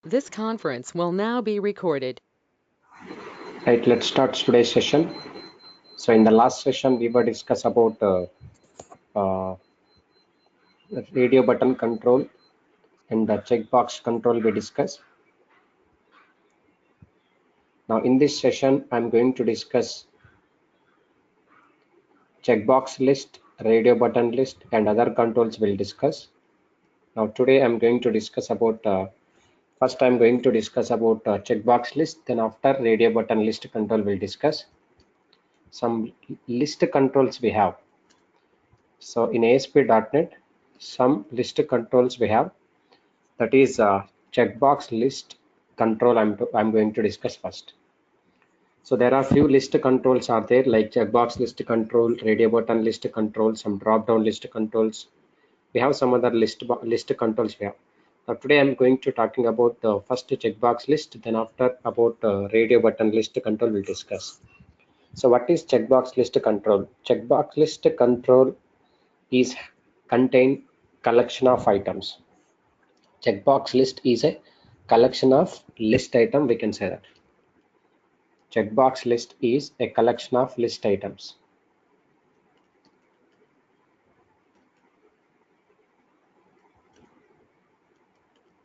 This conference will now be recorded. Right, let's start today's session. So in the last session, we were discuss about uh, radio button control and the checkbox control we discussed. Now in this session, I'm going to discuss checkbox list, radio button list, and other controls we'll discuss. Now today I'm going to discuss about first I'm going to discuss about checkbox list. Then after radio button list control, we'll discuss some list controls we have. So in ASP.NET, some list controls we have. That is checkbox list control I'm going to discuss first. So there are few list controls are there, like checkbox list control, radio button list control, some drop down list controls. We have some other list controls we have. Now today I'm going to talking about the first checkbox list, then after about radio button list control we'll discuss. So what is checkbox list control? Checkbox list control is contain collection of items. Checkbox list is a collection of list item, we can say that. Checkbox list is a collection of list items.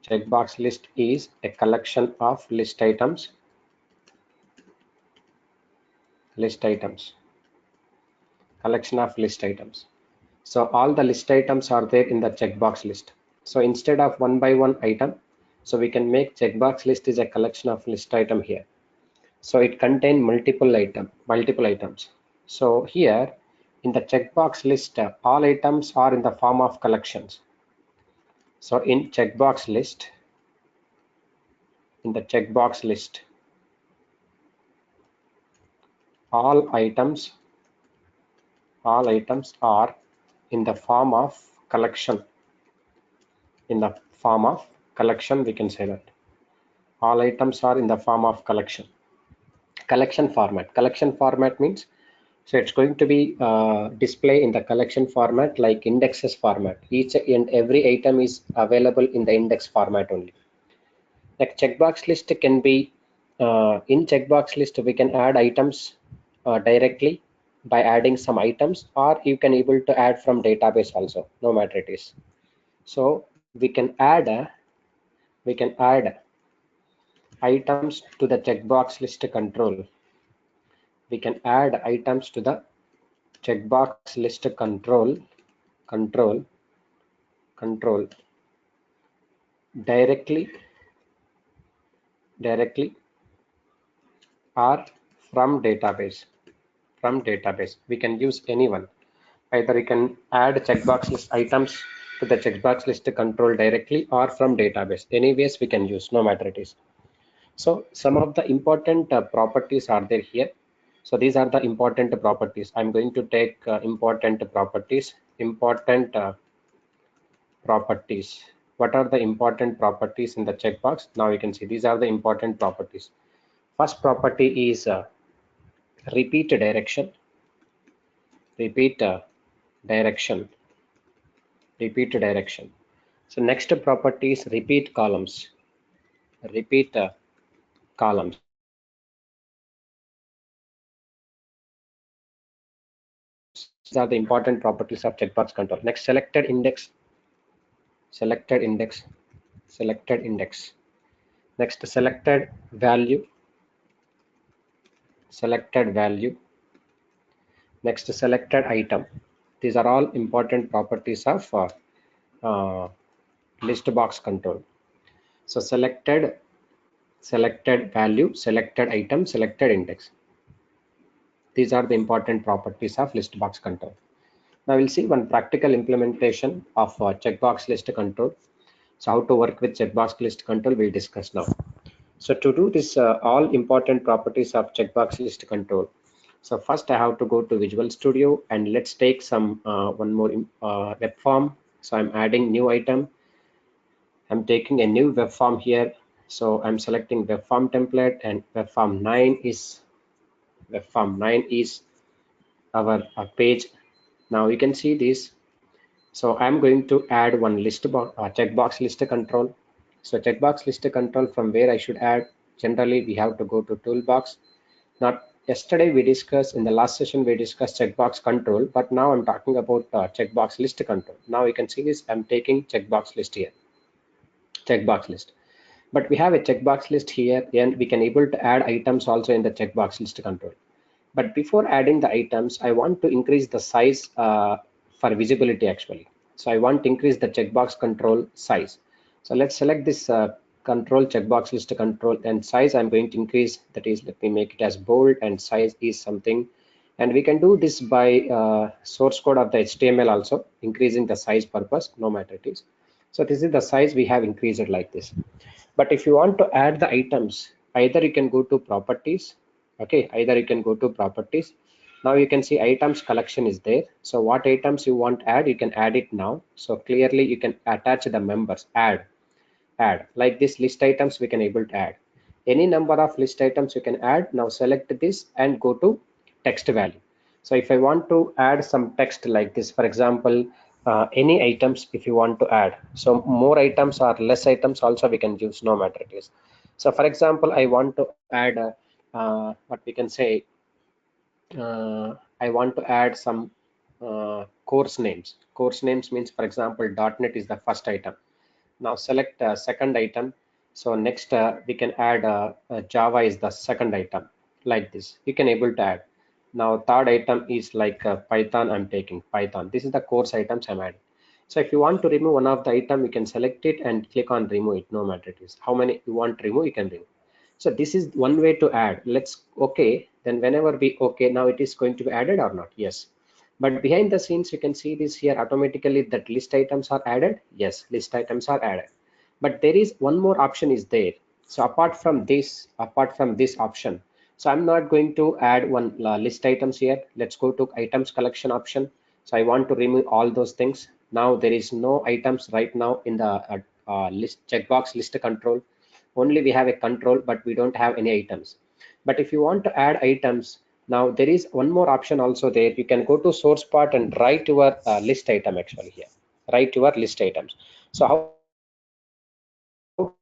Checkbox list is a collection of list items. Collection of list items. So all the list items are there in the checkbox list. So instead of one by one item, so we can make checkbox list is a collection of list item here. So it contain multiple items. So here in the checkbox list, all items are in the form of collections. So in the checkbox list, all items are in the form of collection. In the form of collection, we can say that all items are in the form of collection. Collection format means, so it's going to be display in the collection format like indexes format. Each and every item is available in the index format only. Like checkbox list can be in checkbox list we can add items directly by adding some items, or you can able to add from database also, no matter it is. So we can add items to the checkbox list control. We can add items to the checkbox list control directly or from database. We can use anyone. Either we can add checkbox list items to the checkbox list control directly or from database. Anyways we can use, no matter it is. So some of the important properties are there here. So these are the important properties. I'm going to take important properties. What are the important properties in the checkbox? Now you can see these are the important properties. First property is repeat direction. So next property is repeat columns. These are the important properties of checkbox control. Next, selected index. Next, selected value. Next, selected item. These are all important properties of list box control. So selected value, selected item, selected index. These are the important properties of list box control. Now we'll see one practical implementation of checkbox list control. So how to work with checkbox list control we'll discuss now. So to do this all important properties of checkbox list control, so first I have to go to Visual Studio and let's take some one more web form. So I'm adding new item. I'm taking a new web form here. So I'm selecting web form template, and web form 9 is our page. Now you can see this. So I'm going to add one checkbox list control. So checkbox list control, from where I should add, generally we have to go to toolbox. Now yesterday we discussed, in the last session we discussed checkbox control, but now I'm talking about checkbox list control. Now you can see this, I'm taking checkbox list here, checkbox list. But we have a checkbox list here, and we can able to add items also in the checkbox list control. But before adding the items, I want to increase the size for visibility actually. So I want to increase the checkbox control size. So let's select this control, checkbox list control, and size I'm going to increase. That is, let me make it as bold, and size is something. And we can do this by source code of the HTML also, increasing the size purpose, no matter it is. So this is the size we have increased it like this. But if you want to add the items, either you can go to properties. Okay, either you can go to properties. Now you can see items collection is there. So what items you want to add, you can add it now. So clearly you can attach the members, add like this list items we can able to add. Any number of list items you can add. Now select this and go to text value. So if I want to add some text like this, for example, any items if you want to add, so more items or less items also we can use, no matter it is. So for example, I want to add what we can say, I want to add some course names. Course names means, for example, .NET is the first item. Now select second item. So next we can add Java is the second item, like this. You can able to add. Now third item is like Python. I'm taking Python. This is the course items I'm adding. So if you want to remove one of the item, you can select it and click on remove it. No matter it is how many you want to remove, you can remove. So this is one way to add. Let's okay. Then whenever we okay, now it is going to be added or not? Yes. But behind the scenes, you can see this here automatically that list items are added. Yes, list items are added. But there is one more option is there. So apart from this option, so I'm not going to add one list items here. Let's go to items collection option. So I want to remove all those things. Now there is no items right now in the list checkbox list control. Only we have a control, but we don't have any items. But if you want to add items, now there is one more option also there. You can go to source part and write your list item actually here. Write your list items. So how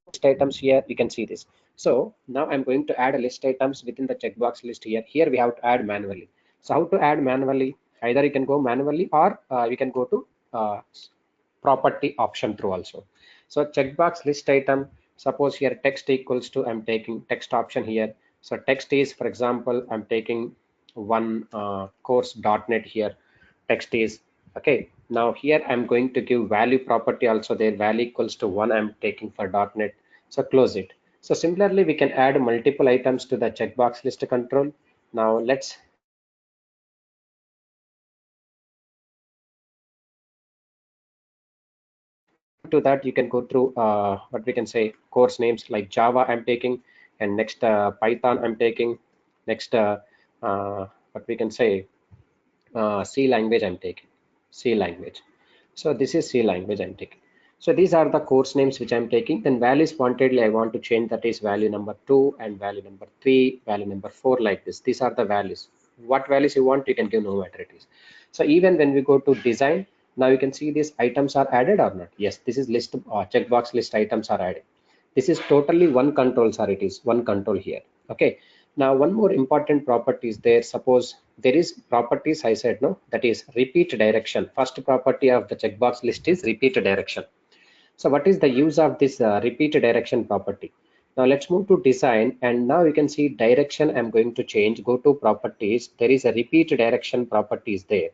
list items here, we can see this. So now I'm going to add a list items within the checkbox list here. Here we have to add manually. So how to add manually? Either you can go manually or you can go to property option through also. So checkbox list item, suppose here text equals to, I'm taking text option here. So text is, for example, I'm taking one course .NET here. Text is okay. Now here I'm going to give value property also there. Value equals to 1 I'm taking for .NET. So close it. So similarly, we can add multiple items to the checkbox list control. Now let's to that. You can go through what we can say course names like Java I'm taking, and next Python I'm taking, next what we can say C language I'm taking, C language. So this is C language I'm taking. So these are the course names which I'm taking. Then values wantedly I want to change, that is value number 2 and value number 3, value number 4, like this. These are the values. What values you want, you can give, no matter it is. So even when we go to design, now you can see these items are added or not. Yes, this is list checkbox list items are added. This is totally one control, sir. It is one control here. Okay. Now one more important property is there. Suppose there is properties I said no, that is repeat direction. First property of the checkbox list is repeat direction. So what is the use of this repeat direction property? Now let's move to design, and now you can see direction I'm going to change. Go to properties. There is a repeat direction property is there.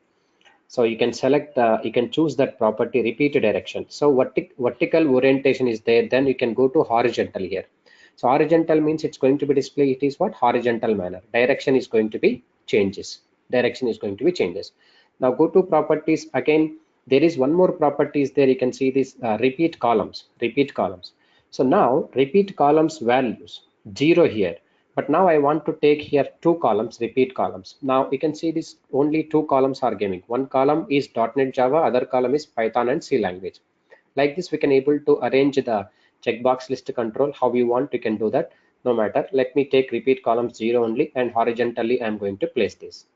So you can select, you can choose that property repeat direction. So vertical orientation is there. Then you can go to horizontal here. So horizontal means it's going to be display. It is what? Horizontal manner. Direction is going to be changes. Direction is going to be changes. Now go to properties again. There is one more property is there. You can see this repeat columns. Repeat columns. So now repeat columns values 0 here. But now I want to take here 2 columns, repeat columns. Now you can see this only 2 columns are giving. One column is .NET Java, other column is Python and C language. Like this, we can able to arrange the checkbox list control. How you want, you can do that. No matter. Let me take repeat columns 0 only, and horizontally I'm going to place this.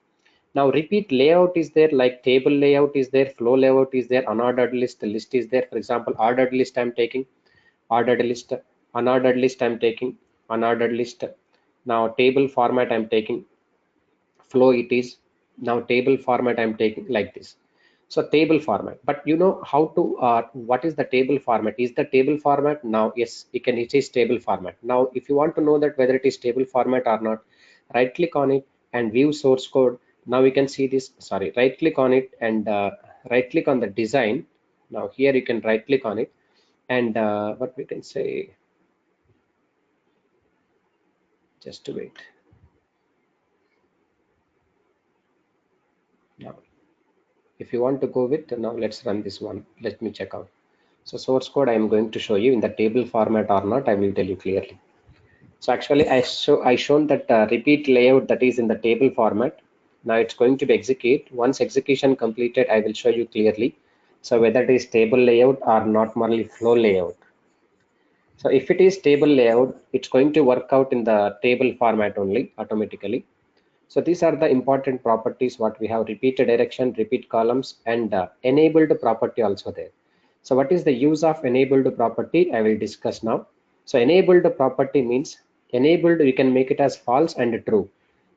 Now repeat layout is there, like table layout is there, flow layout is there, unordered list is there. For example, ordered list I'm taking. ordered list, unordered list I'm taking, unordered list. Now table format I'm taking, flow it is. Now table format I'm taking like this. So table format, but you know how to what is the table format? Is the table format now? Yes, you can, it is table format. Now if you want to know that whether it is table format or not, right click on it and view source code. Now we can see this, sorry, right click on it and right click on the design. Now here you can right click on it and what we can say, just to wait. Now if you want to go with, now let's run this one, let me check out. So source code I am going to show you in the table format or not, I will tell you clearly. So actually I shown that repeat layout that is in the table format. Now it's going to be execute. Once execution completed, I will show you clearly. So whether it is table layout or not merely flow layout. So if it is table layout, it's going to work out in the table format only automatically. So these are the important properties what we have: repeat direction, repeat columns, and enabled property also there. So what is the use of enabled property? I will discuss now. So enabled property means enabled, you can make it as false and true.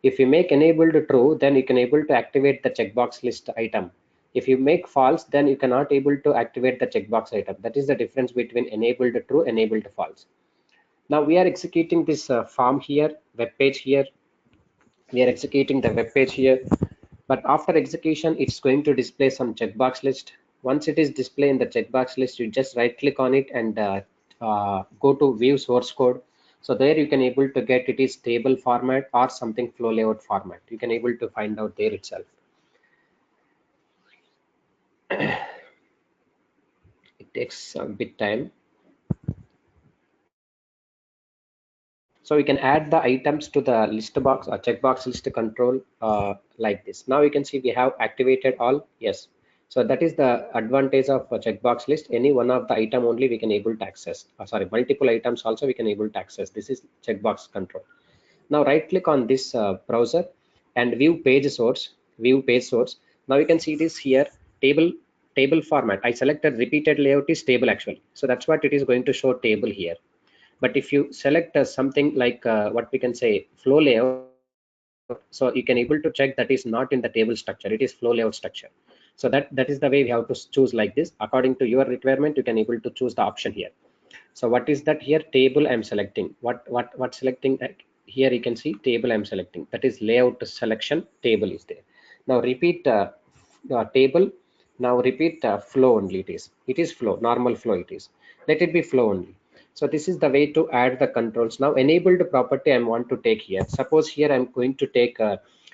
If you make enabled true, then you can able to activate the checkbox list item. If you make false, then you cannot able to activate the checkbox item. That is the difference between enabled true, enabled false. Now we are executing this form here, web page here. We are executing the web page here, but after execution it's going to display some checkbox list. Once it is displayed in the checkbox list, you just right click on it and go to view source code. So there you can able to get it is table format or something flow layout format, you can able to find out there itself. It takes a bit time. So we can add the items to the list box or checkbox list control like this. Now you can see we have activated all. Yes. So that is the advantage of a checkbox list. Any one of the item only we can able to access. Sorry, multiple items also we can able to access. This is checkbox control. Now right click on this browser and view page source. View page source. Now you can see this here, table format. I selected repeated layout is table actually. So that's what it is going to show table here. But if you select something like what we can say flow layout, so you can able to check that is not in the table structure, it is flow layout structure. So that is the way we have to choose like this. According to your requirement, you can able to choose the option here. So what is that here? Table I'm selecting. What selecting here? You can see table I'm selecting. That is layout selection. Table is there. Now repeat table. Now repeat flow only. It is flow, normal flow. It is. Let it be flow only. So this is the way to add the controls. Now enabled property I want to take here. Suppose here I'm going to take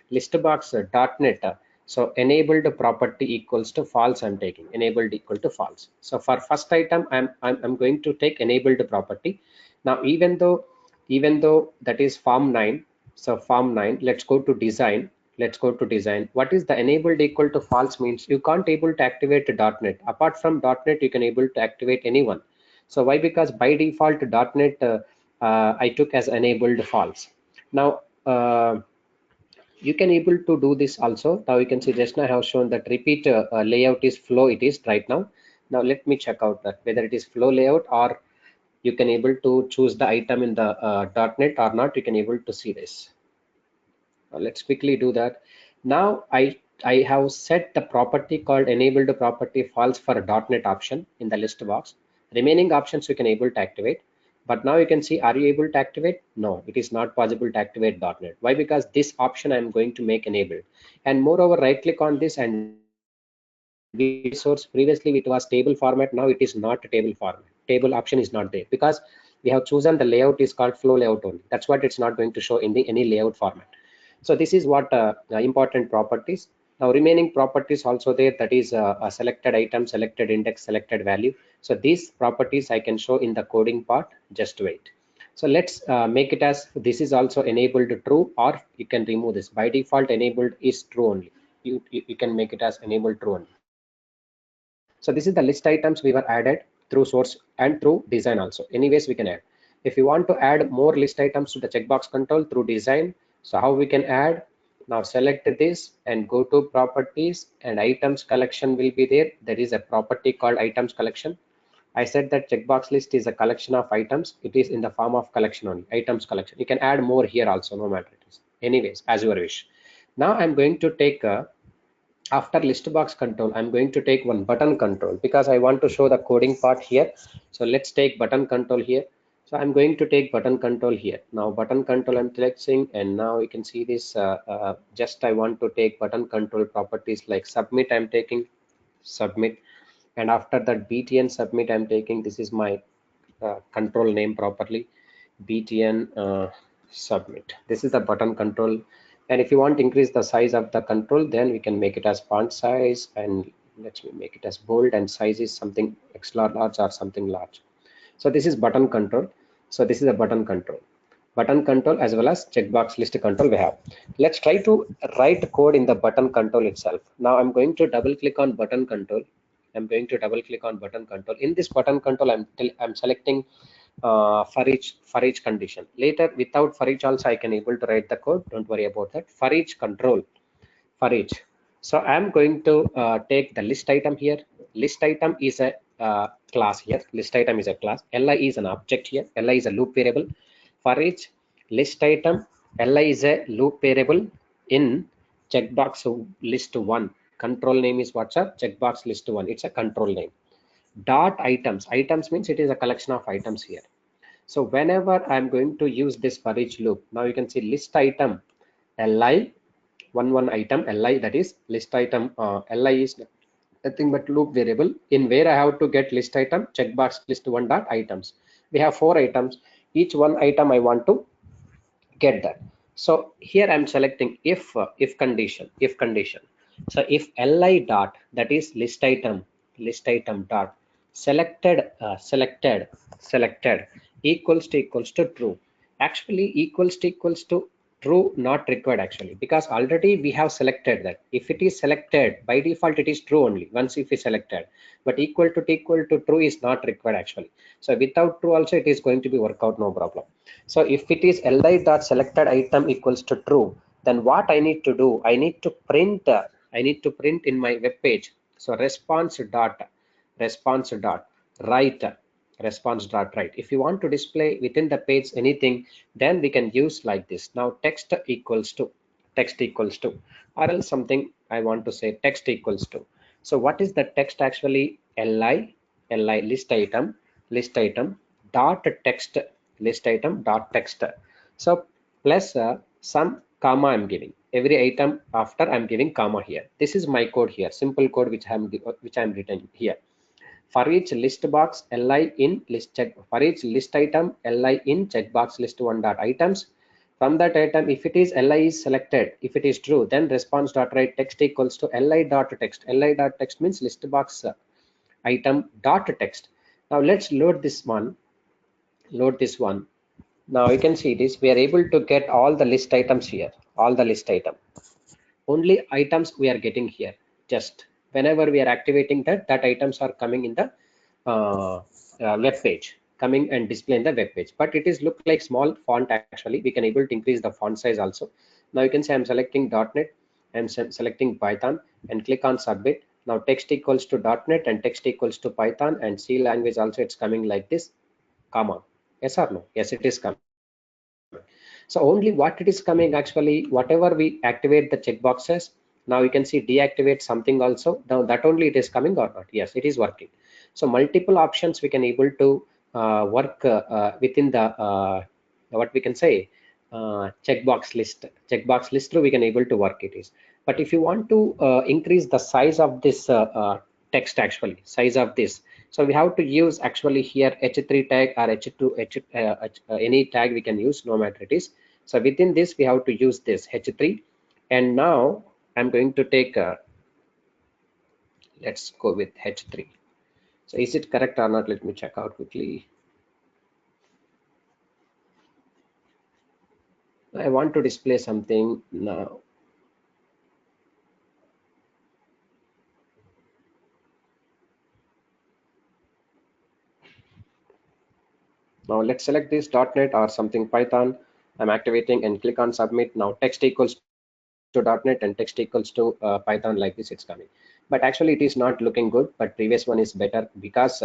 list box .NET. So enabled property equals to false. I'm taking enabled equal to false. So for first item, I'm going to take enabled property. Now even though that is form 9. So form 9. Let's go to design. Let's go to design. What is the enabled equal to false means? You can't able to activate .NET. Apart from .NET, you can able to activate anyone. So why? Because by default .NET I took as enabled false. Now. You can able to do this also. Now you can see just now I have shown that repeat layout is flow. It is right now. Now let me check out that whether it is flow layout or you can able to choose the item in the .NET or not. You can able to see this. Let's quickly do that. Now I have set the property called enabled property false for a .NET option in the list box. Remaining options you can able to activate. But now you can see, are you able to activate? No, it is not possible to activate .NET. Why? Because this option I'm going to make enabled. And moreover, right click on this and view source. Previously it was table format. Now it is not a table format. Table option is not there because we have chosen the layout is called flow layout only. That's what it's not going to show in the any layout format. So this is what important properties. Now remaining properties also there, that is a selected item, selected index, selected value. So these properties I can show in the coding part. Just wait. So let's make it as this is also enabled true, or you can remove this. By default enabled is true only. You can make it as enabled true only. So this is the list items we were added through source and through design also. Anyways, we can add. If you want to add more list items to the checkbox control through design, so how we can add? Now select this and go to properties and items collection will be there. There is a property called items collection. I said that checkbox list is a collection of items. It is in the form of collection only, items collection. You can add more here also, no matter it is. Anyways, as your wish. Now I'm going to take after list box control, I'm going to take one button control because I want to show the coding part here. So let's take button control here. So I'm going to take button control here. Now button control I'm selecting, and now you can see this. Just I want to take button control properties like submit. I'm taking submit, and after that btn submit I'm taking. This is my control name properly. btn submit. This is the button control. And if you want to increase the size of the control, then we can make it as font size, and let me make it as bold, and size is something extra large or something large. So this is button control. So this is a button control as well as checkbox list control we have. Let's try to write code in the button control itself. Now I'm going to double click on button control. I'm going to double click on button control. In this button control, I'm selecting for each condition. Later, without for each also I can able to write the code. Don't worry about that. For each control, for each. So I'm going to take the list item here. List item is a class here. List item is a class. Li is an object here. Li is a loop variable. For each list item, Li is a loop variable in checkbox list one. Control name is what's up? Checkbox list one. It's a control name. Dot items. Items means it is a collection of items here. So whenever I'm going to use this for each loop, now you can see list item Li one item Li, that is list item Li is nothing but loop variable in where I have to get list item checkbox list one dot items. We have 4 items. Each one item I want to get that. So here I'm selecting if condition. So if Li dot, that is list item dot selected equals to true. Actually equals to true not required actually, because already we have selected that. If it is selected by default, it is true only once if it's selected, but equal to true is not required actually. So without true also it is going to be work out, no problem. So if it is Li dot selected item equals to true, then what I need to do, I need to print in my web page. So response dot write. If you want to display within the page anything, then we can use like this. Now text equals to, or else something I want to say text equals to. So what is the text actually? Li list item dot text, so plus some comma I'm giving. Every item after I'm giving comma here. This is my code here, simple code which I'm written here. For each list box Li in list check, for each list item Li in checkbox list one dot items. From that item, if it is Li is selected, if it is true, then response dot write text equals to Li dot text. Li dot text means list box item dot text. Now let's load this one. Now you can see this. We are able to get all the list items here. Only items we are getting here. Just whenever we are activating that items are coming in the web page, coming and display in the web page. But it is look like small font actually. We can able to increase the font size also. Now you can say I'm selecting .NET. I'm selecting Python and click on submit. Now text equals to .NET and text equals to Python, and C language also it's coming like this, comma. Yes or no? Yes, it is coming. So only what it is coming actually, whatever we activate the checkboxes, now you can see deactivate something also. Now that only it is coming or not? Yes, it is working. So multiple options we can able to work within the what we can say checkbox list through we can able to work it is. But if you want to increase the size of this text actually, size of this, so we have to use actually here h3 tag or h2 any tag we can use, no matter it is. So within this we have to use this h3, and now I'm going to take let's go with h3. So is it correct or not? Let me check out quickly. I want to display something now. Now let's select this .NET or something Python. I'm activating and click on submit. Now text equals to .NET and text equals to Python, like this it's coming. But actually it is not looking good, but previous one is better because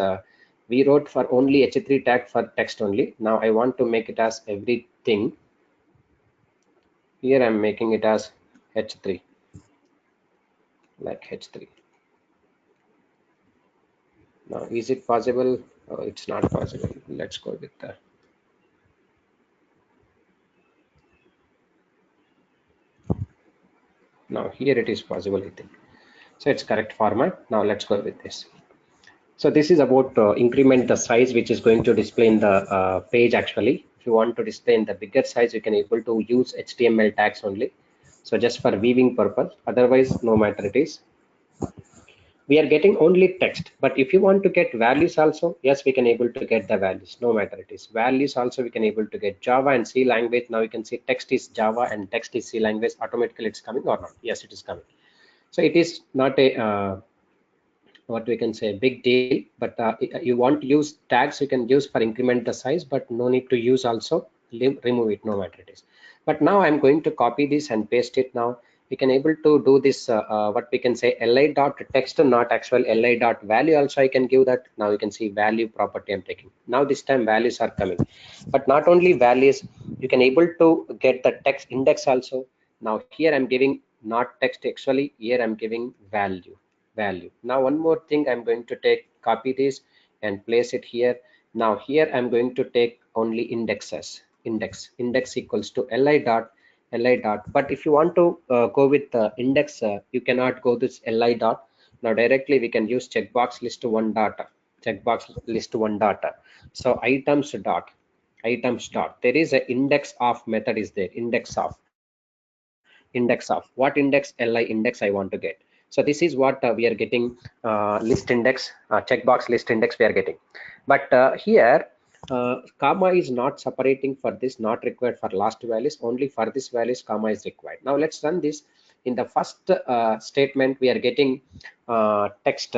We wrote for only h3 tag for text only. Now I want to make it as everything. Here I'm making it as h3, like h3. Now is it possible? Oh, it's not possible. Let's go with the now here it is possible, I think. So it's correct format. Now let's go with this. So this is about increment the size which is going to display in the page actually. If you want to display in the bigger size, you can able to use HTML tags only. So just for viewing purpose, otherwise no matter it is. We are getting only text, but if you want to get values also, yes, we can able to get the values, no matter it is. Values also we can able to get Java and C language. Now you can see text is Java and text is C language. Automatically it's coming or not? Yes, it is coming. So it is not a what we can say big deal, but you want to use tags, you can use for increment the size, but no need to use also remove it, no matter it is. But now I'm going to copy this and paste it. Now we can able to do this what we can say li dot text, not actual li dot value also I can give that. Now you can see value property I'm taking. Now this time values are coming, but not only values, you can able to get the text index also. Now here I'm giving not text, actually here I'm giving value. Now one more thing, I'm going to take copy this and place it here. Now here I'm going to take only indexes. Index equals to li dot. But if you want to go with the index, you cannot go this li dot. Now directly we can use checkbox list one data. Checkbox list one data. So items dot. There is an index of method is there. Index of what index li index I want to get. So this is what we are getting list index, checkbox list index we are getting. But here comma is not separating for this, not required for last values, only for this values comma is required. Now let's run this. In the first statement we are getting text,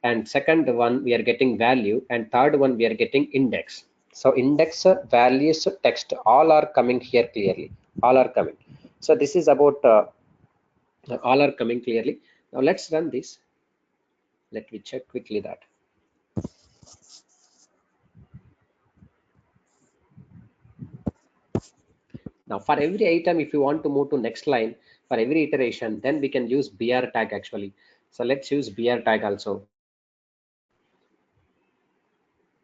and second one we are getting value, and third one we are getting index. So index, values, text, all are coming here clearly, all are coming. So this is about all are coming clearly. Now let's run this. Let me check quickly that. Now for every item, if you want to move to next line, for every iteration, then we can use br tag actually. So let's use br tag also.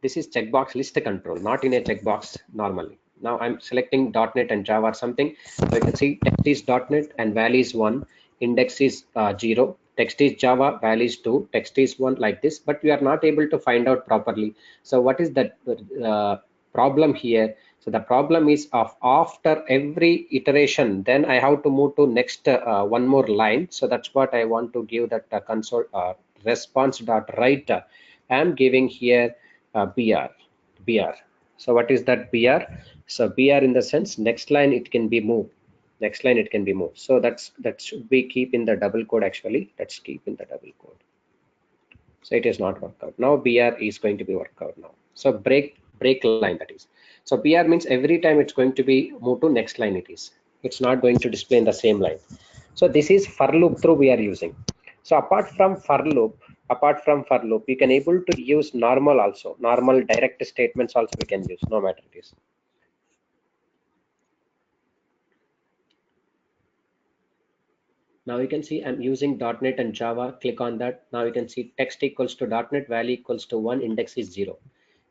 This is checkbox list control, not in a checkbox normally. Now I'm selecting .NET and Java or something. So you can see text is .NET and value is 1, index is 0, text is Java, value is 2, text is 1, like this, but we are not able to find out properly. So what is the problem here? So the problem is of after every iteration, then I have to move to next one more line. So that's what I want to give that console response.write. I'm giving here br. So what is that br? So br in the sense next line it can be moved, next line it can be moved. So that should be keep in the double code actually. Let's keep in the double code. So it is not worked out. Now br is going to be worked out now. So break line, that is. So br means every time it's going to be moved to next line, it's not going to display in the same line. So this is for loop through we are using. So apart from for loop, you can able to use normal also, normal direct statements also we can use, no matter it is. Now you can see I'm using .NET and Java. Click on that. Now you can see text equals to .NET, value equals to 1, index is 0.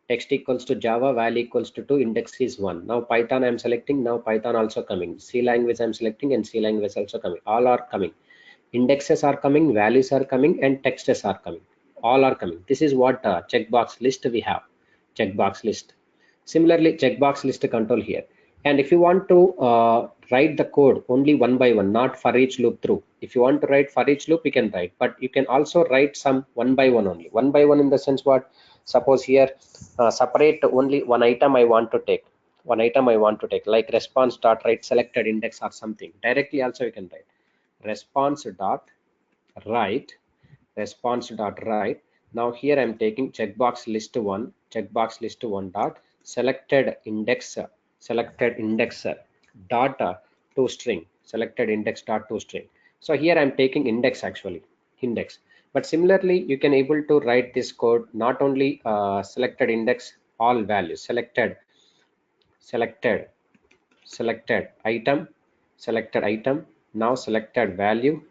Text equals to Java, value equals to 2, index is 1. Now Python I'm selecting. Now Python also coming. C language I'm selecting, and C language also coming. All are coming. Indexes are coming, values are coming, and texts are coming. All are coming. This is what checkbox list we have. Checkbox list. Similarly, checkbox list control here. And if you want to write the code only one by one, not for each loop through. If you want to write for each loop, you can write, but you can also write some one by one only. One by one in the sense what? Suppose here separate only one item I want to take. One item I want to take, like response dot write selected index or something. Directly also you can write response dot write Now here I'm taking checkbox list one dot selected index dot to string, selected index dot to string. So here I'm taking index actually, index. But similarly, you can able to write this code not only selected index all values, selected selected item, now selected value.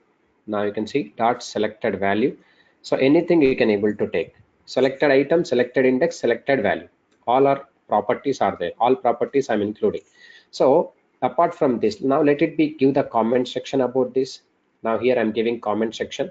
Now you can see dot selected value. So anything you can able to take selected item, selected index, selected value. All our properties are there. All properties I'm including. So apart from this, now let it be give the comment section about this. Now here I'm giving comment section.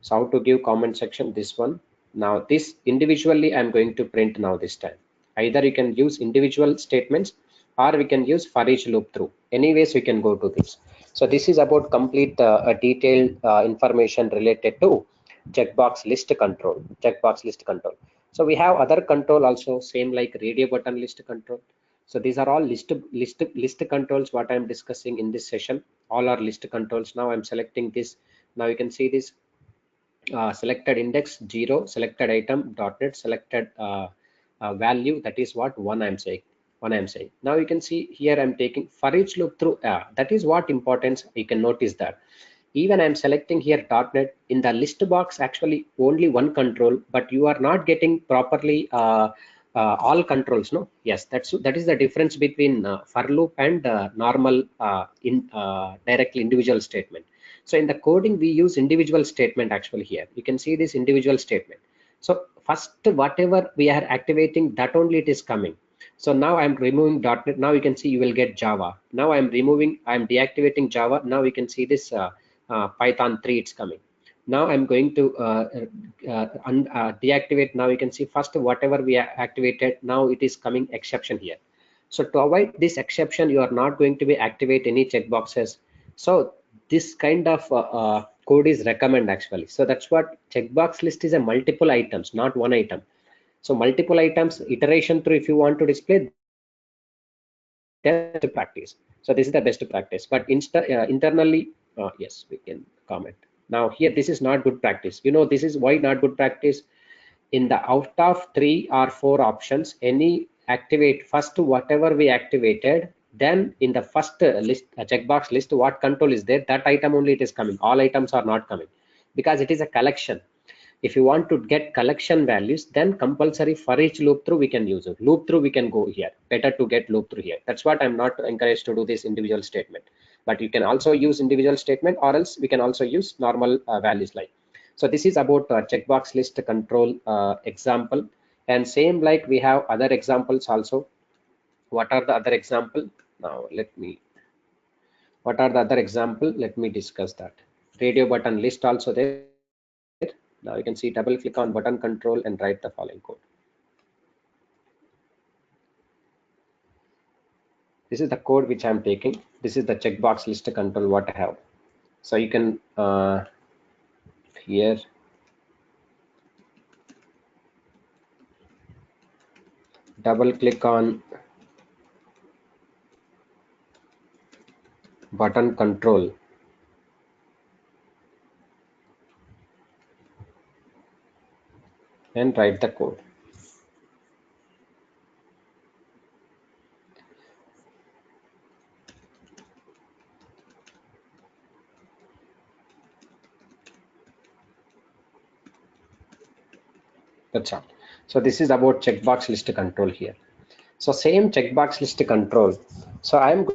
So how to give comment section? This one. Now this individually I'm going to print now this time. Either you can use individual statements or we can use for each loop through. Anyways, we can go to this. So this is about complete a detailed information related to checkbox list control. Checkbox list control. So we have other control also same like radio button list control. So these are all list controls what I'm discussing in this session. All are list controls. Now I'm selecting this. Now you can see this selected index 0, selected item dot net, selected value, that is what one I'm saying. Now you can see here I'm taking for each loop through that is what importance. You can notice that even I'm selecting here .NET in the list box, actually only one control, but you are not getting properly all controls. No, yes, that is the difference between for loop and normal directly individual statement. So in the coding we use individual statement. Actually here you can see this individual statement. So first whatever we are activating, that only it is coming. So now I'm removing .NET. Now you can see you will get Java. Now I'm deactivating Java. Now you can see this Python 3 it's coming. Now I'm going to deactivate. Now you can see first whatever we activated, now it is coming exception here. So to avoid this exception, you are not going to be activate any checkboxes. So this kind of code is recommend actually. So that's what checkbox list is, a multiple items, not one item. So multiple items iteration through, if you want to display, then practice. So this is the best practice, but internally yes, we can comment. Now here this is not good practice. You know, this is why not good practice. In the out of 3 or 4 options, any activate first whatever we activated, then in the first list checkbox list what control is there, that item only it is coming. All items are not coming because it is a collection. If you want to get collection values, then compulsory for each loop through we can use it. Loop through we can go here. Better to get loop through here. That's what I'm not encouraged to do this individual statement. But you can also use individual statement, or else we can also use normal values like. So this is about checkbox list control example. And same like we have other examples also. What are the other example? Now what are the other example? Let me discuss that. Radio button list also there. Now you can see double click on button control and write the following code. This is the code which I'm taking. This is the checkbox list control what I have. So you can here double click on button control and write the code. That's all. So this is about checkbox list control here. So same checkbox list control. So I'm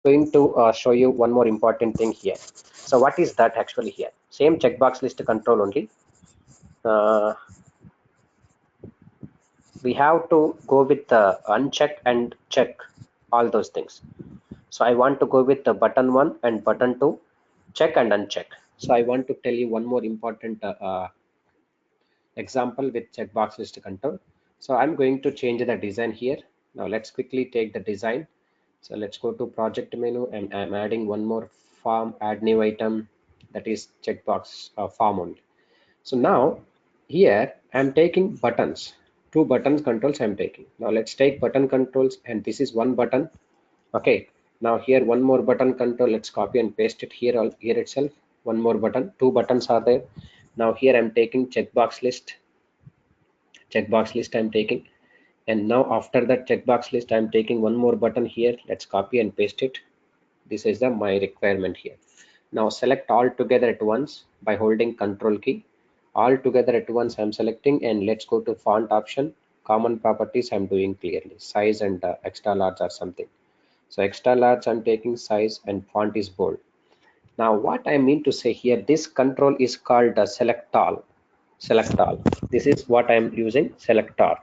going to show you one more important thing here. So what is that actually here? Same checkbox list control only. We have to go with the uncheck and check all those things. So I want to go with the button 1 and button 2, check and uncheck. So I want to tell you one more important example with checkbox list control. So I'm going to change the design here. Now let's quickly take the design. So let's go to project menu, and I'm adding one more form, add new item, that is checkbox form only. So now here I'm taking buttons, 2 buttons controls I'm taking. Now let's take button controls, and this is one button. Okay, now here one more button control, let's copy and paste it here, here itself. One more button, 2 buttons are there. Now here I'm taking checkbox list I'm taking, and now after that checkbox list I'm taking one more button here. Let's copy and paste it. This is the my requirement here. Now select all together at once by holding control key. all together at once I'm selecting, and let's go to font option. Common properties I'm doing clearly, size and extra large or something. So extra large I'm taking, size, and font is bold. Now what I mean to say here, this control is called select all. Select all. This is what I'm using, select all.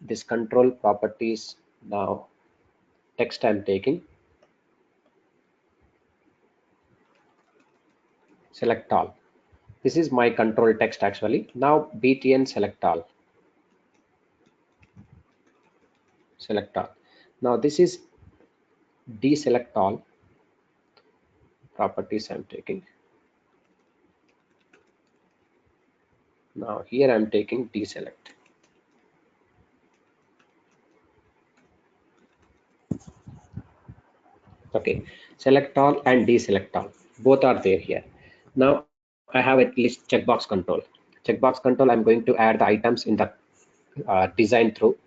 This control properties. Now text I'm taking, select all. This is my control text actually. Now btn select all. Select all. Now this is deselect all properties I'm taking. Now here I'm taking deselect. Okay, select all and deselect all, both are there here. Now I have at least checkbox control. Checkbox control, I'm going to add the items in the design through.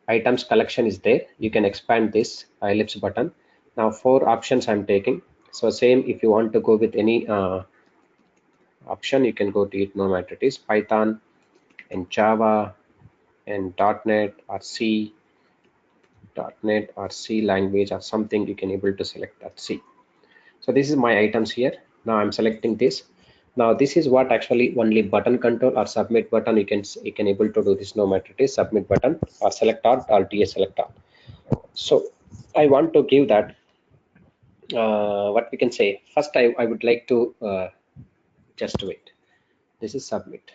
Items collection is there. You can expand this ellipse button. Now 4 options I'm taking. So same, if you want to go with any option, you can go to it, no matter it is Python and Java and .NET or C, .NET or C language or something, you can able to select that C. So this is my items here. Now I'm selecting this. Now this is what actually only button control or submit button, you can able to do this, no matter it is submit button or select all or deselect all. So I want to give that what we can say. First I would like to just wait. This is submit,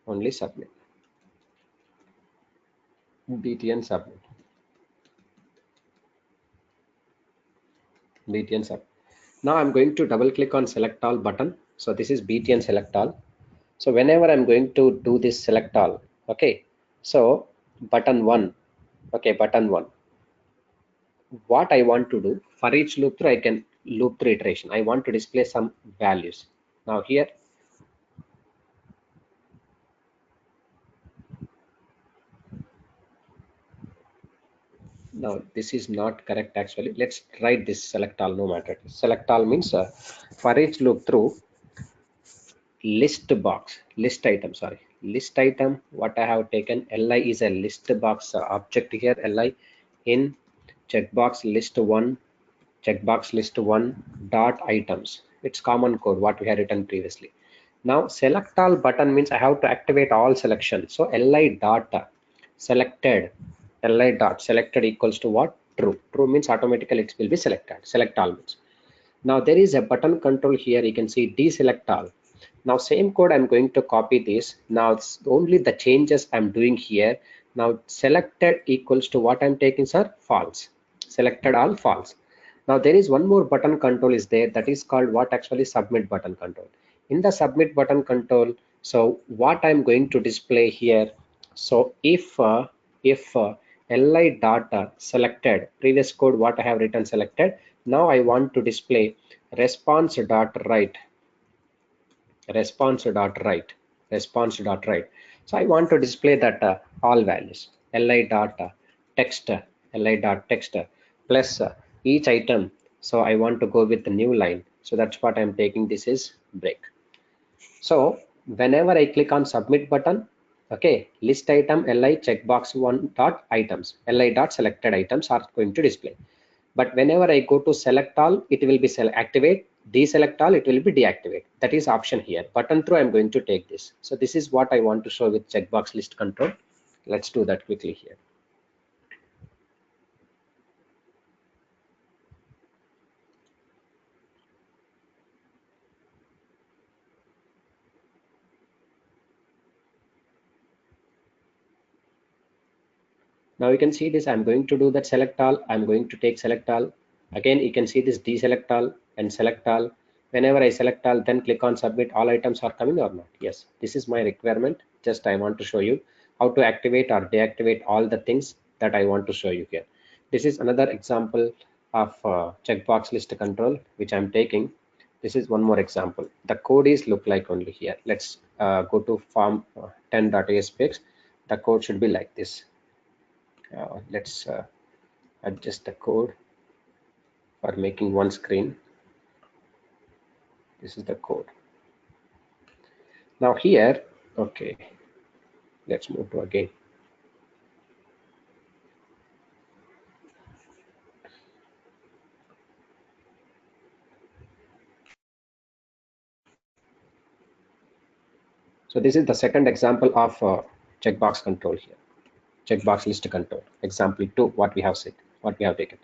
only submit, btn submit, btn submit. Now I'm going to double click on select all button. So this is btn select all. So whenever I'm going to do this select all, okay, so button 1, okay, button 1, what I want to do for each loop through, I can loop through iteration. I want to display some values. Now here, now this is not correct actually. Let's write this select all, no matter. Select all means for each loop through list box, list item, sorry, list item, what I have taken, li is a list box object here, li in checkbox list 1, checkbox list 1 dot items. It's common code what we had written previously. Now select all button means I have to activate all selection. So li dot selected, li dot selected equals to what? True. True means automatically it will be selected. Select all means. Now there is a button control here. You can see deselect all. Now same code I'm going to copy this. Now it's only the changes I'm doing here. Now selected equals to what I'm taking, sir? False. Selected all false. Now there is one more button control is there, that is called what actually submit button control. In the submit button control, so what I'm going to display here. So if li data selected, previous code what I have written selected, now I want to display response dot write, response dot write, response dot write. So I want to display that all values, li dot text, li dot text plus each item. So I want to go with the new line, so that's what I'm taking. This is break. So whenever I click on submit button, okay, list item li checkbox 1 dot items, li dot selected items are going to display. But whenever I go to select all, it will be activate, deselect all, it will be deactivate. That is option here. Button through, I'm going to take this. So this is what I want to show with checkbox list control. Let's do that quickly here. Now you can see this, I'm going to do that select all, I'm going to take select all. Again, you can see this deselect all and select all. Whenever I select all, then click on submit, all items are coming or not. Yes, this is my requirement. Just I want to show you how to activate or deactivate all the things that I want to show you here. This is another example of checkbox list control, which I'm taking. This is one more example. The code is look like only here. Let's go to form 10.aspx. The code should be like this. Let's adjust the code for making one screen. This is the code. Now here, okay, let's move to again. So this is the second example of checkbox control here. Checkbox list control. Example 2, what we have said, what we have taken.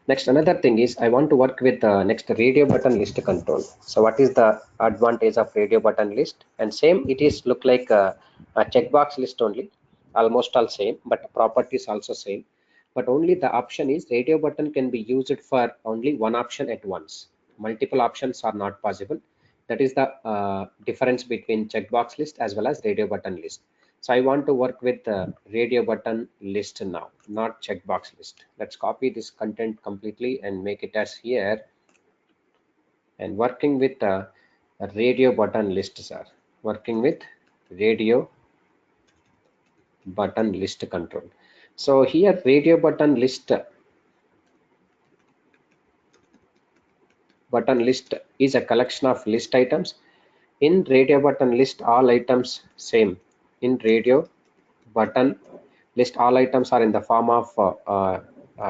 Next, another thing is I want to work with next radio button list control. So what is the advantage of radio button list? And same, it is look like a checkbox list only, almost all same, but properties also same. But only the option is radio button can be used for only one option at once. Multiple options are not possible. That is the difference between checkbox list as well as radio button list. So I want to work with the radio button list now, not checkbox list. Let's copy this content completely and make it as here. And working with a radio button list, sir. Working with radio button list control. So here radio button list is a collection of list items. In radio button list, all items same. In radio button list, all items are in the form of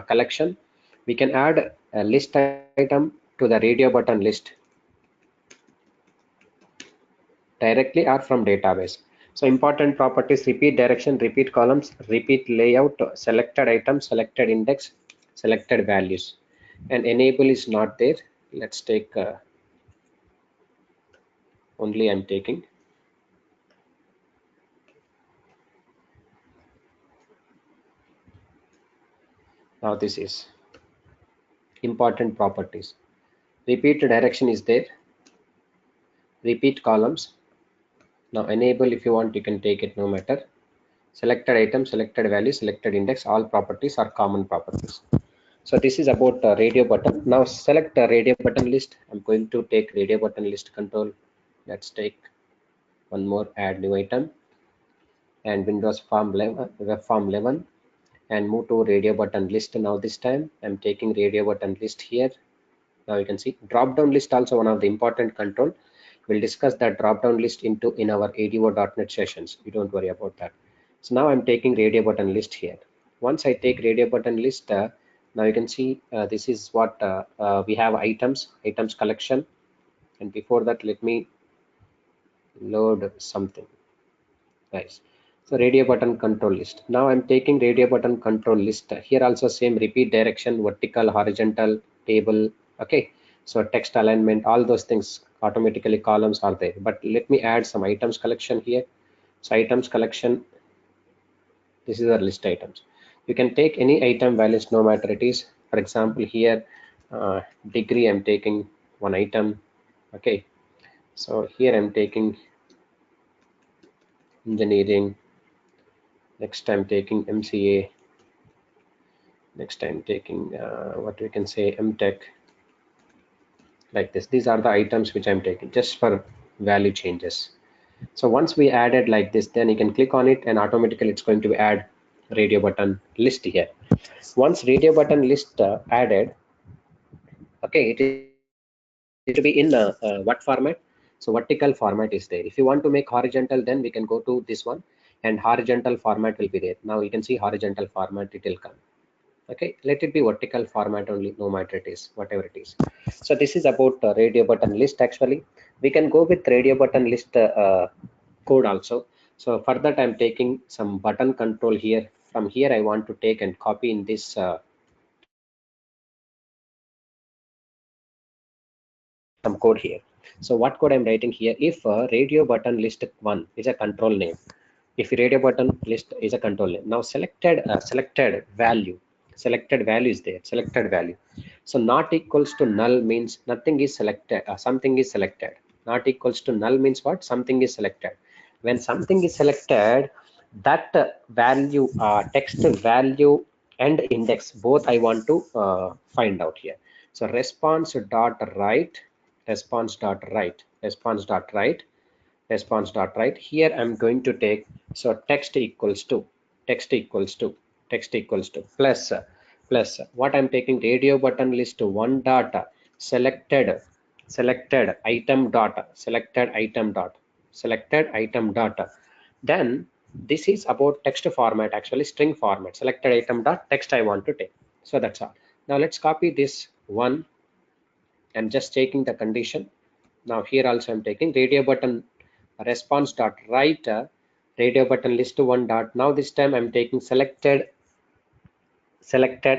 collection. We can add a list item to the radio button list directly or from database. So important properties: repeat direction, repeat columns, repeat layout, selected item, selected index, selected values. And enable is not there. Let's take only I'm taking. Now this is important properties. Repeat direction is there. Repeat columns. Now enable, if you want, you can take it, no matter. Selected item, selected value, selected index, all properties are common properties. So this is about radio button. Now select radio button list. I'm going to take radio button list control. Let's take one more, add new item and Windows Form 11, Web Form 11, and move to radio button list. Now this time I'm taking radio button list here. Now you can see drop down list, also one of the important control. We'll discuss that drop down list in our ADO.NET sessions. You don't worry about that. So now I'm taking radio button list here. Once I take radio button list, now you can see this is what we have: items collection. And before that, let me load something. Nice. So radio button control list. Now I'm taking radio button control list. Here also same: repeat direction, vertical, horizontal, table. Okay. So text alignment, all those things automatically columns are there. But let me add some items collection here. So items collection, this is our list items. You can take any item values, no matter it is. For example, here degree, I'm taking one item. Okay. So here I'm taking engineering. Next I'm taking MCA. Next I'm taking what we can say MTech, like this. These are the items which I'm taking just for value changes. So once we added like this, then you can click on it and automatically it's going to add radio button list here. Once radio button list added, okay, it will be in what format? So vertical format is there. If you want to make horizontal, then we can go to this one and horizontal format will be there. Now you can see horizontal format, it will come. Okay, let it be vertical format only, no matter it is, whatever it is. So this is about radio button list. Actually we can go with radio button list code also. So for that I'm taking some button control here. From here I want to take and copy in this some code here. So what code I'm writing here: if radio button list 1 is a control name, if radio button list is a control name, now selected value, selected value is there, selected value. So not equals to null means nothing is selected, something is selected. Not equals to null means what? Something is selected. When something is selected, that value, text value and index, both I want to find out here. So response dot write, response dot write, response dot write, response dot write. Here I'm going to take, so text equals to, text equals to, text equals to plus plus what I'm taking: radio button list 1 dot selected, selected item dot, selected item dot. selected item data. Then this is about text format, actually string format, selected item dot text I want to take. So that's all. Now let's copy this one. I'm just taking the condition. Now here also I'm taking radio button response dot write radio button list one dot. Now this time I'm taking selected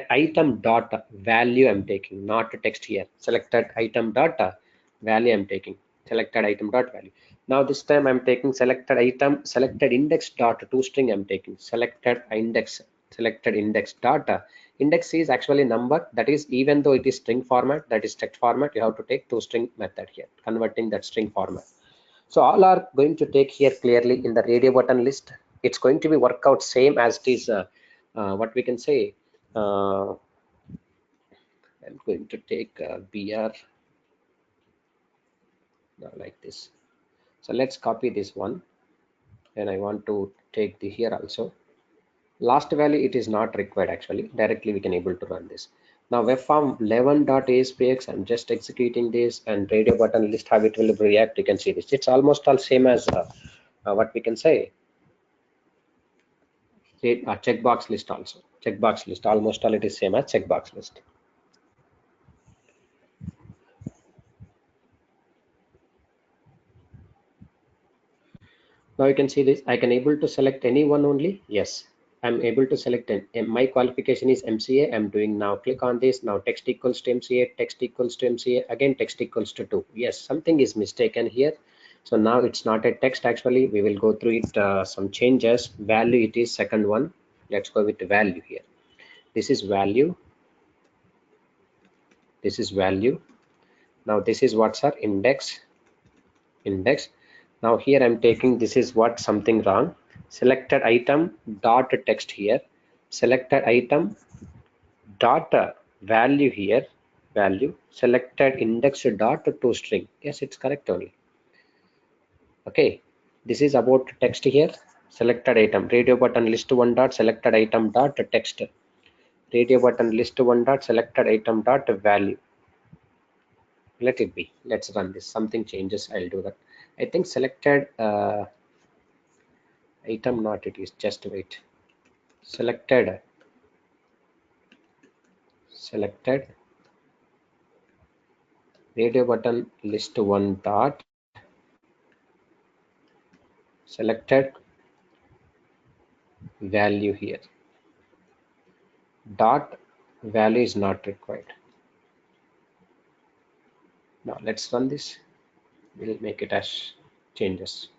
item dot value I'm taking, not text here. Selected item dot value I'm taking, selected item dot value. Now this time I'm taking selected item, selected index dot toString I'm taking, selected index data. Index is actually number, that is even though it is string format, that is text format, you have to take toString method here, converting that string format. So all are going to take here clearly in the radio button list. It's going to be work out same as it is what we can say. I'm going to take BR now like this. So let's copy this one, and I want to take the here also. Last value it is not required actually. Directly we can able to run this. Now webform 11.aspx, I'm just executing this, and radio button list how it will react. You can see this. It's almost all same as what we can say. Checkbox list also. Checkbox list almost all it is same as checkbox list. Now you can see this. I can able to select any one only. Yes, I'm able to select my qualification is MCA. I'm doing now. Click on this. Now text equals to MCA. Text equals to MCA. Again text equals to 2. Yes, something is mistaken here. So now it's not a text actually. We will go through it. Some changes. Value it is second one. Let's go with the value here. This is value. This is value. Now this is what's our index. Now here I'm taking this is what something wrong. Selected item dot text here, selected item dot value here, value, selected index dot toString. Yes, it's correct only. Okay, this is about text here. Selected item radio button list one dot selected item dot text, radio button list one dot selected item dot value. Let it be. Let's run this. Something changes, I'll do that. I think selected item, not it is, just wait. Selected radio button list one dot selected value here, dot value is not required. Now let's run this. We'll make it as changes.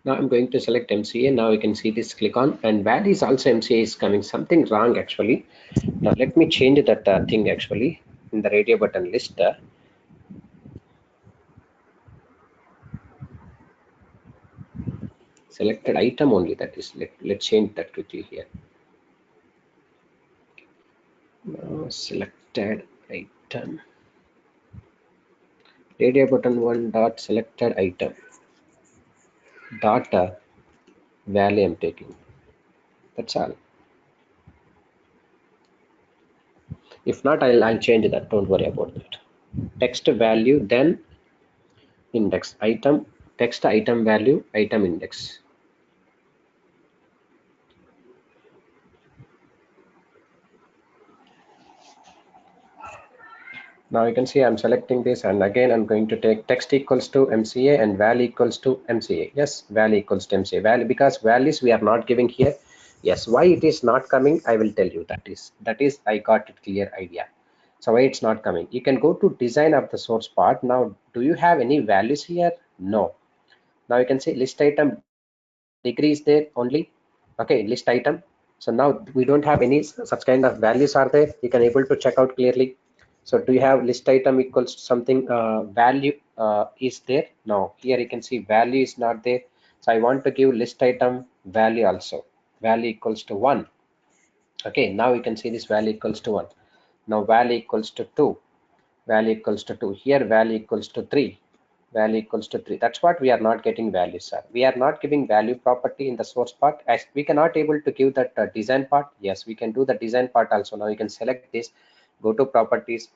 Now I'm going to select MCA. Now you can see this, click on, and value is also MCA is coming. Something wrong actually. Now let me change that thing actually in the radio button list. Selected item only, that is, let's change that quickly here. Now selected item, radio button one dot selected item data value I'm taking. That's all. If not, I'll change that. Don't worry about that. Text value, then index item, text item value, item index. Now you can see I'm selecting this, and again I'm going to take text equals to MCA and value equals to MCA. Yes, value equals to MCA. Value, because values we are not giving here. Yes, why it is not coming, I will tell you. That is I got it clear idea. So why it's not coming? You can go to design of the source part. Now, do you have any values here? No. Now you can see list item degree is there only. Okay, list item. So now we don't have any such kind of values are there. You can able to check out clearly. So do you have list item equals to something value is there? No, here you can see value is not there. So I want to give list item value also, value equals to 1. Okay, now you can see this value equals to 1. Now val equals to 2, value equals to 2, here value equals to 3, value equals to 3. That's what we are not getting values, sir. We are not giving value property in the source part, as we cannot able to give that design part. Yes, we can do the design part also. Now you can select this, go to properties,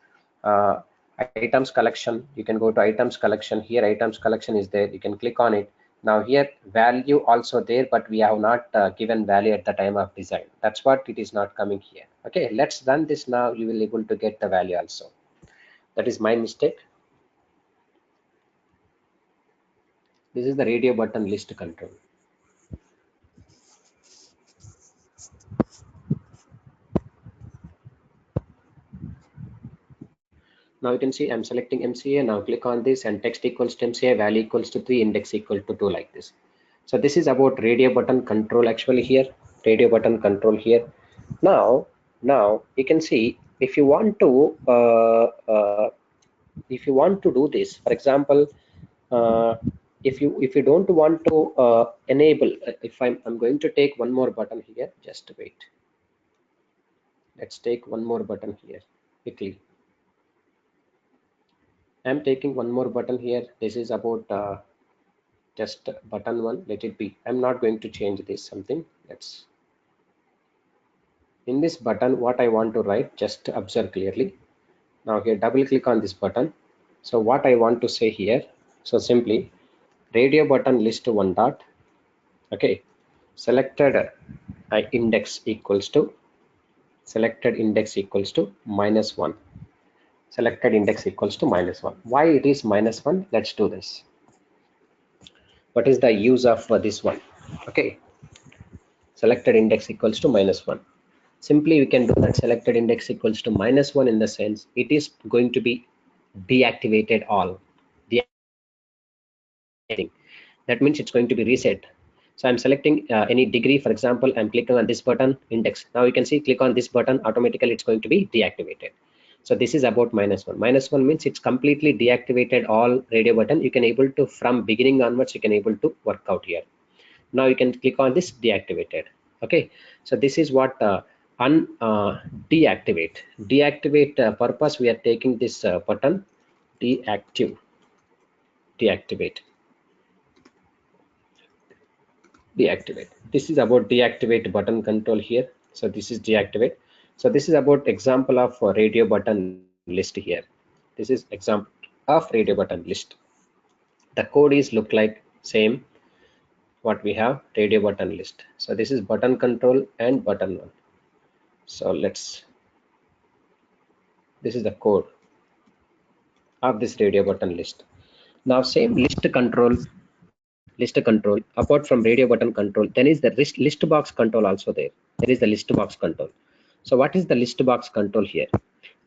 uh, items collection. You can go to items collection. Here items collection is there. You can click on it. Now here value also there, but we have not given value at the time of design. That's what it is not coming here. Okay, let's run this now. You will able to get the value also. That is my mistake. This is the radio button list control. Now you can see I'm selecting MCA. Now click on this and text equals to MCA, value equals to 3, index equal to 2, like this. So this is about radio button control actually here, radio button control here. Now you can see if you want to do this, for example, uh, if you don't want to enable, if I'm going to take one more button here, just wait. Let's take one more button here quickly. I'm taking one more button here. This is about just button one. Let it be. I'm not going to change this something. Let's in this button what I want to write. Just observe clearly. Now here double click on this button. So what I want to say here. So simply radio button list one dot. Okay. Selected index equals to -1. Selected index equals to -1. Why it is -1? Let's do this. What is the use of this one? Okay, selected index equals to -1. Simply we can do that. Selected index equals to -1 in the sense it is going to be deactivated all. That means it's going to be reset. So I'm selecting any degree. For example, I'm clicking on this button, index. Now you can see click on this button, automatically it's going to be deactivated. So this is about -1. -1 means it's completely deactivated all radio button. You can able to from beginning onwards you can able to work out here. Now you can click on this deactivated. Okay, so this is what deactivate purpose we are taking this button deactivate. This is about deactivate button control here. So this is deactivate. So this is about example of radio button list here. This is example of radio button list. The code is look like same what we have radio button list. So this is button control and button one. So this is the code of this radio button list. Now same list control apart from radio button control, then is the list box control also there. There is the list box control. So what is the list box control here?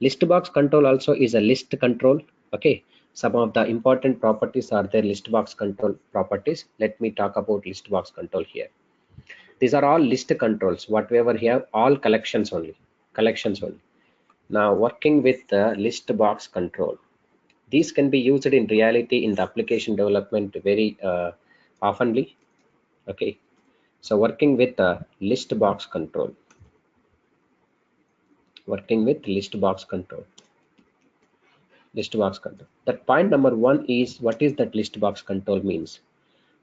List box control also is a list control. Okay, some of the important properties are there, list box control properties. Let me talk about list box control here. These are all list controls, whatever here, all collections only. Now working with the list box control, these can be used in reality in the application development very oftenly. Okay, so working with the list box control, that point number one is what is that list box control means.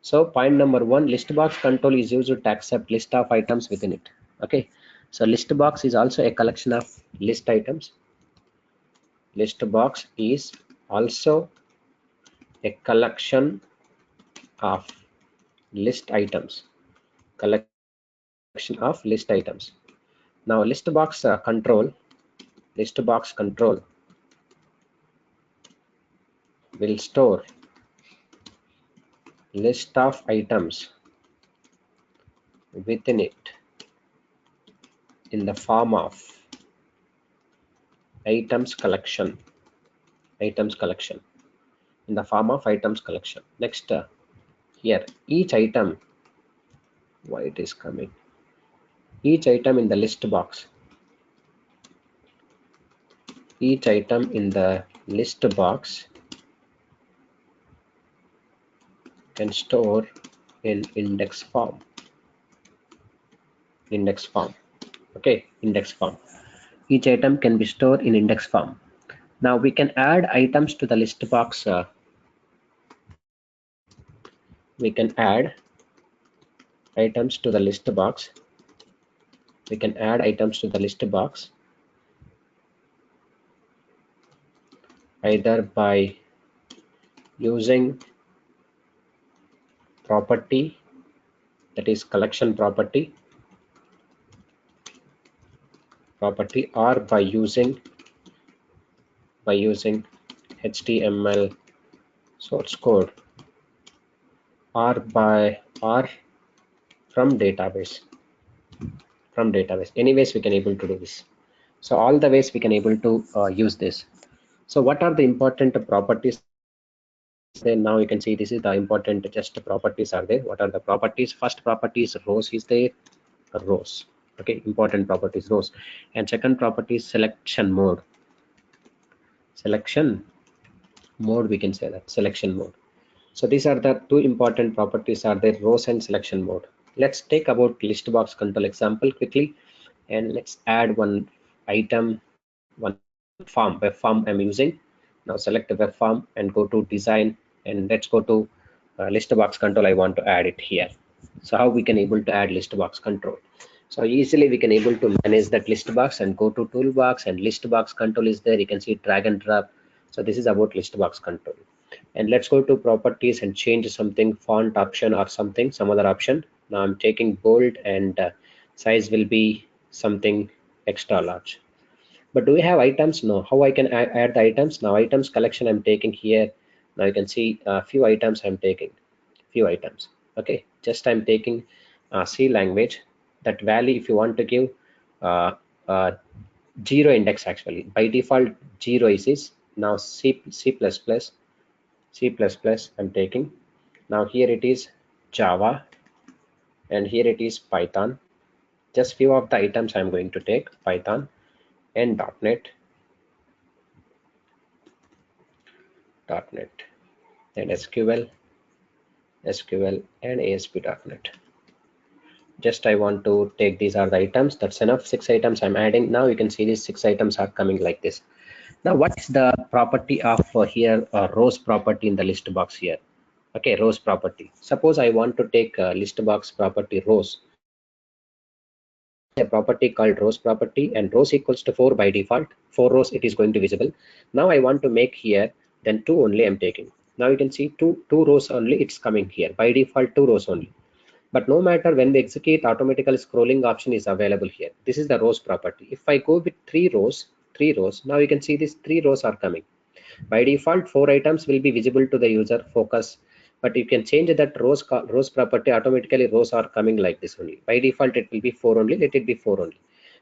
So point number one, list box control is used to accept list of items within it. Okay, so list box is also a collection of list items. List box is also a collection of list items. Now list box control will store list of items within it in the form of items collection. Next here each item, why it is coming, each item in the list box can store in index form. Okay, index form. Each item can be stored in index form. Now we can add items to the list box. We can add items to the list box. We can add items to the list box either by using property, that is collection property, or by using HTML source code, or from database. Anyways, we can able to do this. So all the ways we can able to use this. So what are the important properties? Then now you can see this is the important just properties are there. What are the properties? First property is rows is there, rows. Okay, important properties rows. And second property is selection mode. We can say that selection mode. So these are the two important properties are there, rows and selection mode. Let's take about list box control example quickly, and let's add one item, one form, web form I'm using. Now select the web form and go to design, and let's go to list box control. I want to add it here. So how we can able to add list box control? So easily we can able to manage that list box and go to toolbox, and list box control is there. You can see drag and drop. So this is about list box control. And let's go to properties and change something, font option or something, some other option. Now I'm taking bold, and size will be something extra large. But do we have items? No. How I can add the items? Now items collection I'm taking here. Now you can see a few items I'm taking, few items. Okay, just I'm taking C language. That value, if you want to give uh, uh, 0 index, actually by default 0 is now C++ I'm taking. Now here it is Java, and here it is Python. Just few of the items I'm going to take, Python and .NET and SQL and ASP.NET. Just I want to take, these are the items, that's enough. 6 items I'm adding. Now you can see these 6 items are coming like this. Now what is the property of here rows property in the list box here? Okay, rows property. Suppose I want to take list box property rows. A property called rows property, and rows equals to 4 by default. 4 rows it is going to visible. Now I want to make here, then 2 only I'm taking. Now you can see two rows only it's coming here. By default 2 rows only. But no matter when we execute, automatically scrolling option is available here. This is the rows property. If I go with 3 rows, now you can see these 3 rows are coming. By default 4 items will be visible to the user focus, but you can change that rows property. Automatically rows are coming like this only. By default it will be 4 only. Let it be 4 only.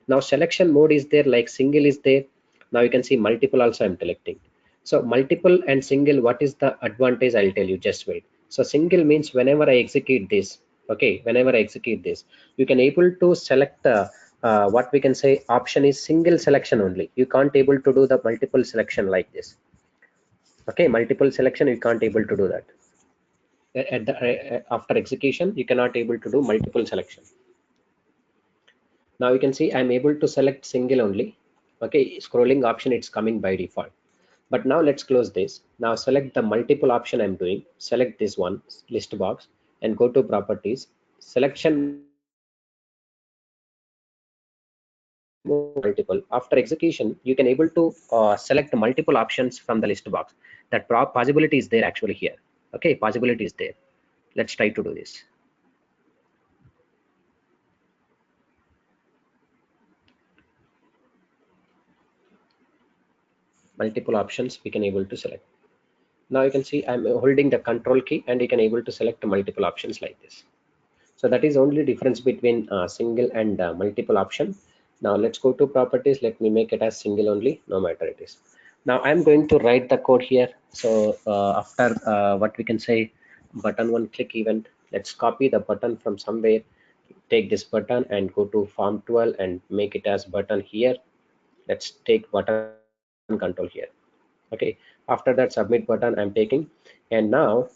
Now selection mode is there, like single is there. Now you can see multiple also I'm selecting. So multiple and single, what is the advantage? I'll tell you, just wait. So single means whenever I execute this, okay, whenever I execute this, you can able to select what we can say option is single selection only. You can't able to do the multiple selection like this. Okay, multiple selection you can't able to do that. At the after execution you cannot able to do multiple selection. Now you can see I'm able to select single only. Okay, scrolling option it's coming by default. But now let's close this. Now select the multiple option I'm doing. Select this one, list box, and go to properties, selection multiple. After execution you can able to select multiple options from the list box. That possibility is there actually here. Okay, possibility is there. Let's try to do this. Multiple options we can able to select. Now you can see I'm holding the control key, and you can able to select multiple options like this. So that is only difference between single and multiple option. Now let's go to properties. Let me make it as single only, no matter it is. Now I'm going to write the code here. So after what we can say button one click event, let's copy the button from somewhere. Take this button and go to form 12 and make it as button here. Let's take button control here. Okay, after that submit button I'm taking. And now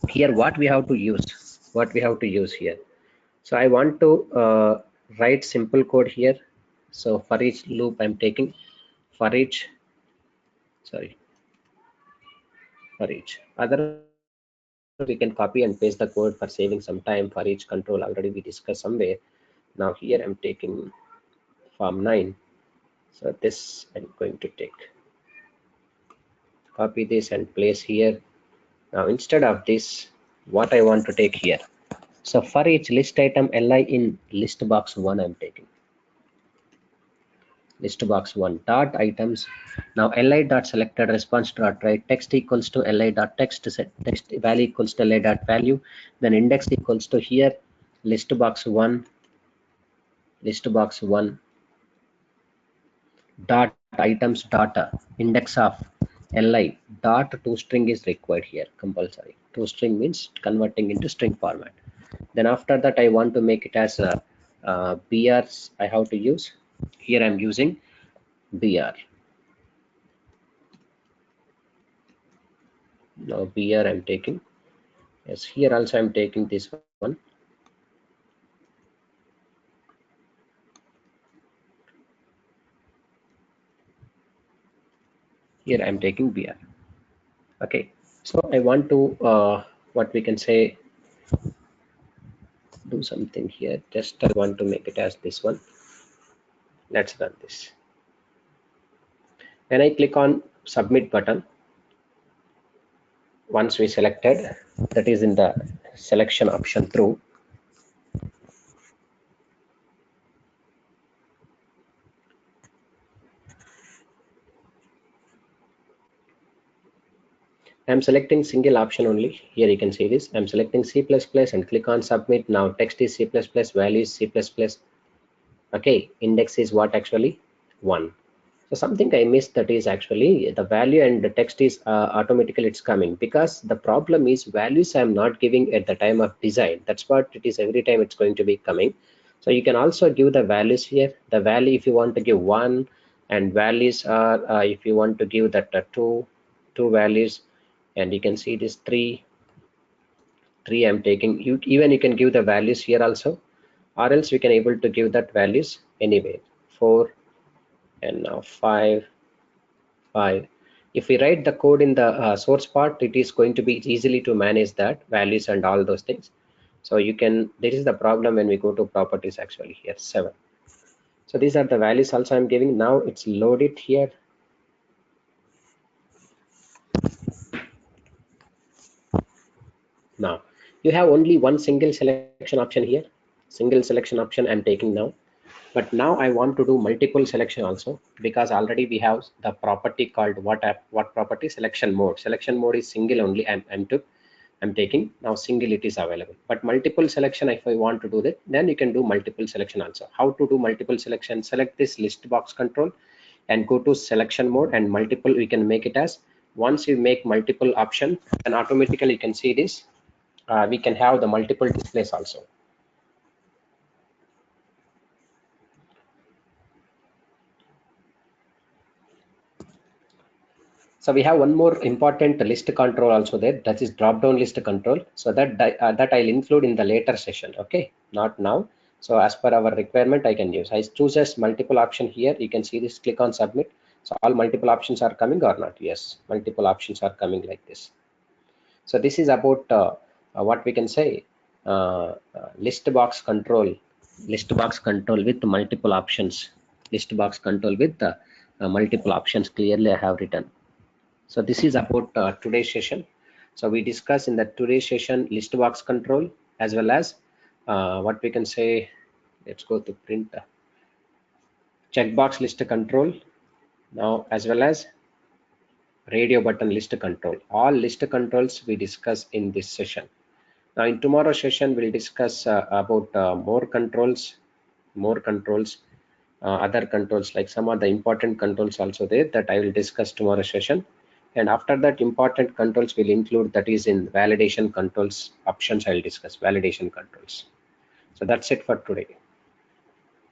here what we have to use here. So I want to write simple code here. So for each loop I'm taking, for each, sorry, for each. Otherwise we can copy and paste the code for saving some time. For each control already we discussed somewhere. Now here I'm taking form 9. So this I'm going to take, copy this and place here. Now instead of this, what I want to take here. So for each list item li in list box 1 I'm taking. List box 1 dot items. Now li dot selected response dot write text equals to li dot text, set text value equals to li dot value, then index equals to here list box 1 dot items dot index of li dot toString is required here, compulsory. ToString means converting into string format. Then after that I want to make it as a BRs. I have to use here. I'm using BR. Now BR I'm taking. Yes, here also I'm taking this one. Here I'm taking BR. Okay, so I want to what we can say, do something here. Just I want to make it as this one. Let's run this. When I click on submit button, once we selected, that is in the selection option through, I'm selecting single option only. Here you can see this. I'm selecting C++ and click on submit. Now text is C++, value is C++. Okay, index is what actually 1. So something I missed, that is actually the value and the text is automatically it's coming, because the problem is values I'm not giving at the time of design. That's what it is, every time it's going to be coming. So you can also give the values here. The value if you want to give 1, and values are if you want to give that two values, and you can see this 3 I'm taking. You can give the values here also, or else we can able to give that values anyway. 4 and now 5. If we write the code in the source part, it is going to be easily to manage that values and all those things. So you can, this is the problem when we go to properties actually here 7. So these are the values also I'm giving. Now it's loaded here. Now you have only one single selection option here. Single selection option I'm taking now. But now I want to do multiple selection also, because already we have the property called what property, selection mode. Selection mode is single only. I'm taking now single, it is available. But multiple selection, if I want to do that, then you can do multiple selection also. How to do multiple selection? Select this list box control and go to selection mode, and multiple we can make it as, once you make multiple option, then automatically you can see this. We can have the multiple displays also. So we have one more important list control also there, that is drop down list control. So that I'll include in the later session. Okay, not now. So as per our requirement, I can use. I choose as multiple option here. You can see this. Click on submit. So all multiple options are coming or not? Yes, multiple options are coming like this. So this is about what we can say, list box control. List box control with multiple options. List box control with multiple options. Clearly, I have written. So this is about today's session. So we discuss in the today's session list box control, as well as what we can say. Let's go to print checkbox list control now, as well as radio button list control. All list controls we discuss in this session. Now in tomorrow's session we'll discuss about more controls, other controls, like some of the important controls also there, that I will discuss tomorrow's session. And after that, important controls will include, that is in validation controls options. I'll discuss validation controls. So that's it for today.